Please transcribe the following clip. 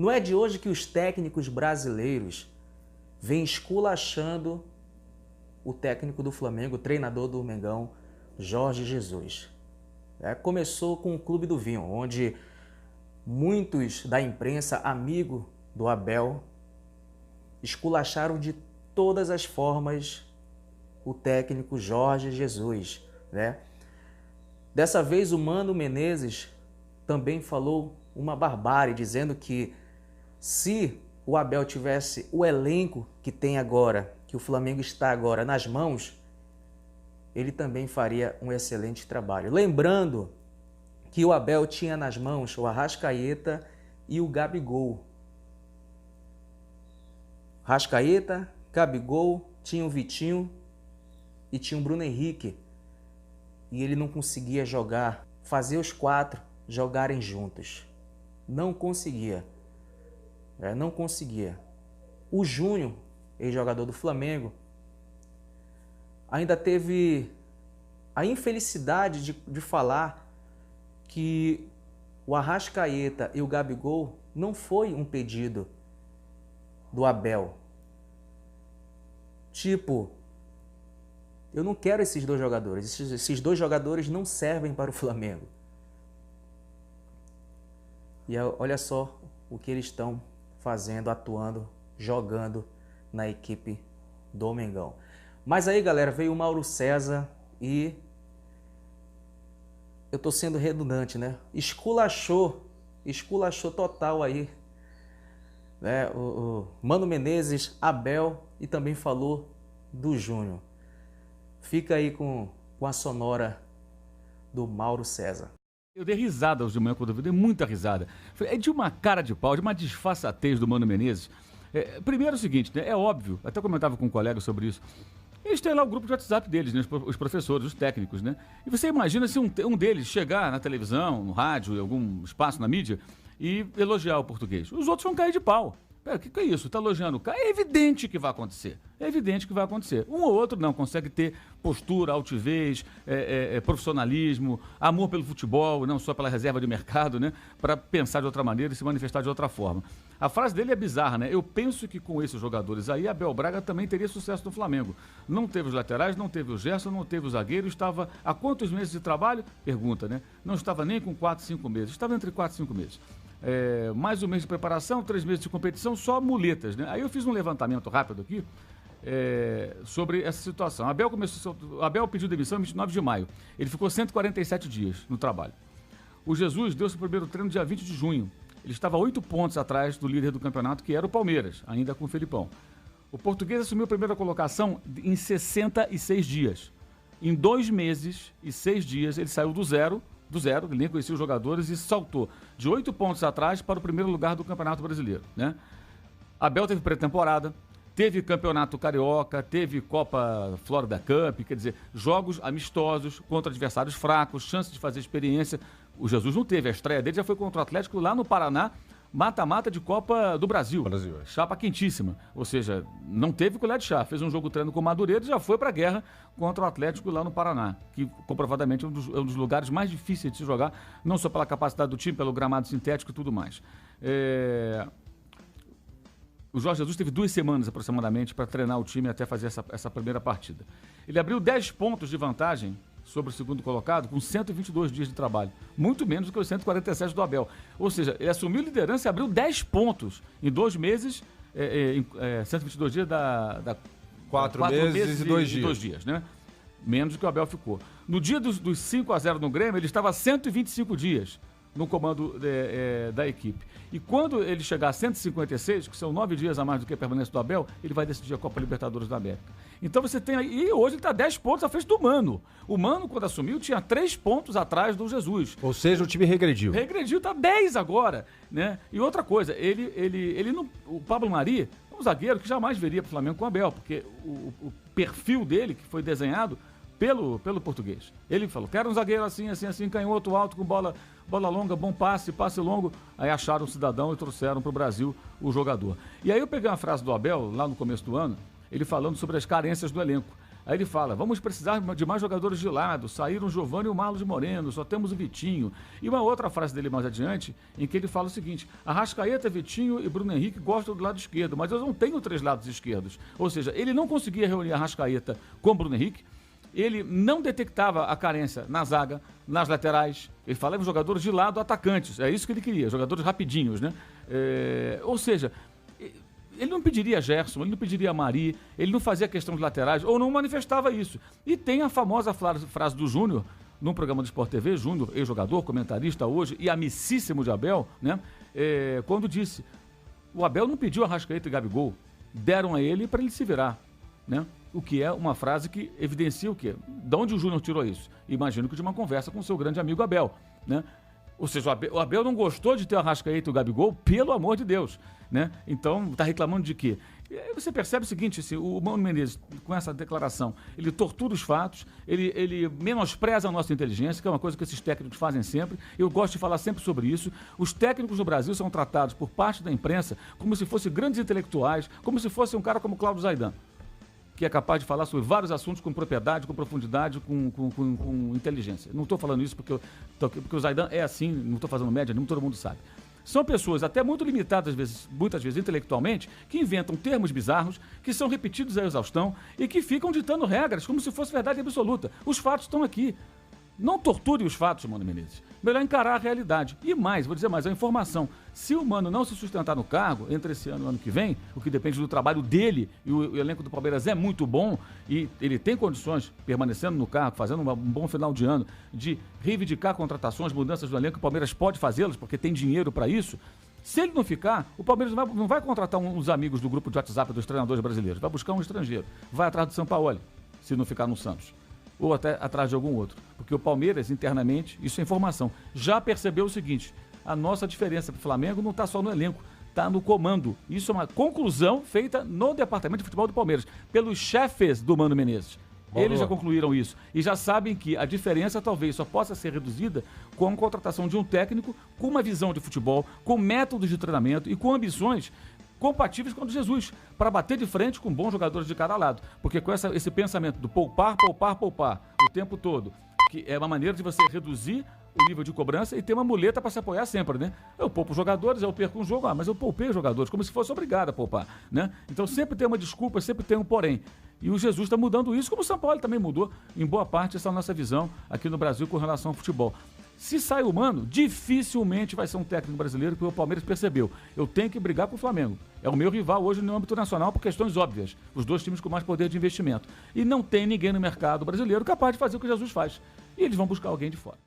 Não é de hoje que os técnicos brasileiros vêm esculachando o técnico do Flamengo, o treinador do Mengão, Jorge Jesus. Começou com o Clube do Vinho, onde muitos da imprensa, amigo do Abel, esculacharam de todas as formas o técnico Jorge Jesus, né? Dessa vez o Mano Menezes também falou uma barbárie, dizendo que se o Abel tivesse o elenco que tem agora, que o Flamengo está agora nas mãos, ele também faria um excelente trabalho. Lembrando que o Abel tinha nas mãos o Arrascaeta e o Gabigol. Arrascaeta, Gabigol, tinha o Vitinho e tinha o Bruno Henrique. E ele não conseguia jogar, fazer os quatro jogarem juntos. Não conseguia. Não conseguia. O Júnior, ex-jogador do Flamengo, ainda teve a infelicidade de falar que o Arrascaeta e o Gabigol não foi um pedido do Abel. Tipo, eu não quero esses dois jogadores. Esses dois jogadores não servem para o Flamengo. E olha só o que eles estão fazendo, atuando, jogando na equipe do Mengão. Mas aí, galera, veio o Mauro César e eu tô sendo redundante, né? Esculachou total aí, né? O Mano Menezes, Abel, e também falou do Júnior. Fica aí com a sonora do Mauro César. Eu dei risada hoje de manhã quando eu vi, dei muita risada. É de uma cara de pau, de uma disfarçatez do Mano Menezes. Primeiro é o seguinte, né? É óbvio, até comentava com um colega sobre isso. Eles têm lá o grupo de WhatsApp deles, né? Os professores, os técnicos, né? E você imagina se um deles chegar na televisão, no rádio, em algum espaço na mídia e elogiar o português. Os outros vão cair de pau. Pera, o que é isso? Tá elogiando o cara? É evidente que vai acontecer. É evidente que vai acontecer. Um ou outro não consegue ter postura, altivez, profissionalismo, amor pelo futebol, não só pela reserva de mercado, né? Para pensar de outra maneira e se manifestar de outra forma. A frase dele é bizarra, né? Eu penso que com esses jogadores aí, Abel Braga também teria sucesso no Flamengo. Não teve os laterais, não teve o Gerson, não teve o zagueiro, estava há quantos meses de trabalho? Pergunta, né? Não estava nem com 4, 5 meses, estava entre 4 e 5 meses. Mais um mês de preparação, 3 meses de competição, só muletas, né? Aí eu fiz um levantamento rápido aqui sobre essa situação. Abel pediu demissão em 29 de maio. Ele ficou 147 dias no trabalho. O Jesus deu seu primeiro treino dia 20 de junho. Ele estava 8 pontos atrás do líder do campeonato, que era o Palmeiras, ainda com o Felipão. O português assumiu a primeira colocação em 66 dias. Em 2 meses e 6 dias, ele saiu do zero, ele nem conhecia os jogadores e saltou de 8 pontos atrás para o primeiro lugar do Campeonato Brasileiro, né? Abel teve pré-temporada, teve Campeonato Carioca, teve Copa Florida Cup, quer dizer, jogos amistosos contra adversários fracos, chance de fazer experiência. O Jesus não teve, a estreia dele já foi contra o Atlético lá no Paraná, mata-mata de Copa do Brasil. Chapa quentíssima. Ou seja, não teve colher de chá. Fez um jogo treino com o Madureira e já foi para a guerra contra o Atlético lá no Paraná, que comprovadamente é um dos lugares mais difíceis de se jogar, não só pela capacidade do time, pelo gramado sintético e tudo mais. O Jorge Jesus teve 2 semanas aproximadamente para treinar o time até fazer essa primeira partida. Ele abriu 10 pontos de vantagem sobre o segundo colocado, com 122 dias de trabalho. Muito menos do que os 147 do Abel. Ou seja, ele assumiu liderança e abriu 10 pontos em 2 meses, 122 dias da 4 meses e 2 dias, né? Menos do que o Abel ficou. No dia dos 5-0 no Grêmio, ele estava 125 dias no comando da equipe. E quando ele chegar a 156, que são 9 dias a mais do que a permanência do Abel, ele vai decidir a Copa Libertadores da América. Então você tem aí, e hoje ele está 10 pontos à frente do Mano. O Mano, quando assumiu, tinha 3 pontos atrás do Jesus. Ou seja, o time regrediu. Regrediu, está 10 agora, né? E outra coisa, ele não, o Pablo Mari é um zagueiro que jamais veria para o Flamengo com o Abel, porque o perfil dele, que foi desenhado pelo português. Ele falou, quero um zagueiro assim, assim, assim, canhoto alto, com bola longa, bom passe longo. Aí acharam o cidadão e trouxeram para o Brasil o jogador. E aí eu peguei uma frase do Abel, lá no começo do ano, ele falando sobre as carências do elenco. Aí ele fala, vamos precisar de mais jogadores de lado, saíram o Giovani e o Marlos Moreno, só temos o Vitinho. E uma outra frase dele mais adiante, em que ele fala o seguinte, Arrascaeta, Vitinho e Bruno Henrique gostam do lado esquerdo, mas eu não tenho 3 lados esquerdos. Ou seja, ele não conseguia reunir Arrascaeta com Bruno Henrique, ele não detectava a carência na zaga, nas laterais, ele falava em jogadores de lado, atacantes, é isso que ele queria, jogadores rapidinhos, né? Ou seja, ele não pediria Gerson, ele não pediria Mari, ele não fazia questão de laterais, ou não manifestava isso. E tem a famosa frase do Júnior, num programa do Sport TV, Júnior, ex-jogador, comentarista hoje, e amicíssimo de Abel, né? Quando disse, o Abel não pediu Arrascaeta e Gabigol, deram a ele para ele se virar, né? O que é uma frase que evidencia o quê? De onde o Júnior tirou isso? Imagino que de uma conversa com o seu grande amigo Abel, né? Ou seja, o Abel não gostou de ter o Arrascaeta e o Gabigol, pelo amor de Deus, né? Então, está reclamando de quê? E aí você percebe o seguinte, assim, o Mano Menezes, com essa declaração, ele tortura os fatos, ele menospreza a nossa inteligência, que é uma coisa que esses técnicos fazem sempre. Eu gosto de falar sempre sobre isso. Os técnicos no Brasil são tratados por parte da imprensa como se fossem grandes intelectuais, como se fosse um cara como Cláudio Zaidan, que é capaz de falar sobre vários assuntos com propriedade, com profundidade, com inteligência. Não estou falando isso porque o Zaidan é assim, não estou fazendo média, nem todo mundo sabe. São pessoas até muito limitadas, muitas vezes intelectualmente, que inventam termos bizarros, que são repetidos à exaustão e que ficam ditando regras como se fosse verdade absoluta. Os fatos estão aqui. Não torture os fatos, Mano Menezes. Melhor encarar a realidade. E mais, vou dizer mais, a informação. Se o Mano não se sustentar no cargo, entre esse ano e o ano que vem, o que depende do trabalho dele, e o elenco do Palmeiras é muito bom, e ele tem condições, permanecendo no cargo, fazendo um bom final de ano, de reivindicar contratações, mudanças do elenco, o Palmeiras pode fazê-las, porque tem dinheiro para isso. Se ele não ficar, o Palmeiras não vai contratar uns amigos do grupo de WhatsApp dos treinadores brasileiros, vai buscar um estrangeiro, vai atrás do Sampaoli, se não ficar no Santos, ou até atrás de algum outro. Porque o Palmeiras, internamente, isso é informação, já percebeu o seguinte, a nossa diferença para o Flamengo não está só no elenco, está no comando. Isso é uma conclusão feita no departamento de futebol do Palmeiras, pelos chefes do Mano Menezes. Eles já concluíram isso e já sabem que a diferença talvez só possa ser reduzida com a contratação de um técnico com uma visão de futebol, com métodos de treinamento e com ambições compatíveis com o de Jesus, para bater de frente com bons jogadores de cada lado. Porque com esse pensamento do poupar o tempo todo, que é uma maneira de você reduzir o nível de cobrança e ter uma muleta para se apoiar sempre, né? Eu poupo jogadores, eu perco um jogo, mas eu poupei jogadores, como se fosse obrigado a poupar, né? Então sempre tem uma desculpa, sempre tem um porém. E o Jesus está mudando isso, como o São Paulo também mudou, em boa parte, essa é a nossa visão aqui no Brasil com relação ao futebol. Se sai o Mano, dificilmente vai ser um técnico brasileiro, que o Palmeiras percebeu. Eu tenho que brigar com o Flamengo. É o meu rival hoje no âmbito nacional por questões óbvias. Os dois times com mais poder de investimento. E não tem ninguém no mercado brasileiro capaz de fazer o que Jesus faz. E eles vão buscar alguém de fora.